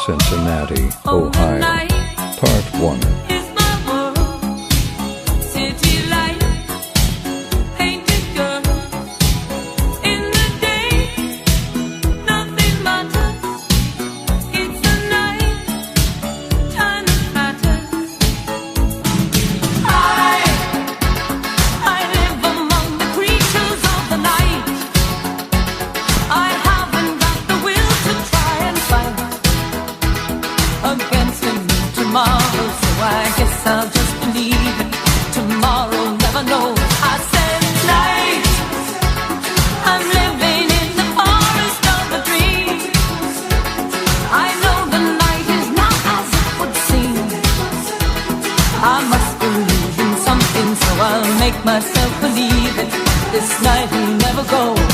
Cincinnati, Ohio. Part 1. Against him tomorrow, so I guess I'll just believe it. Tomorrow never knows. I said night, I'm living in the forest of a dream. I know the night is not as it would seem. I must believe in something, so I'll make myself believe it. This night will never go.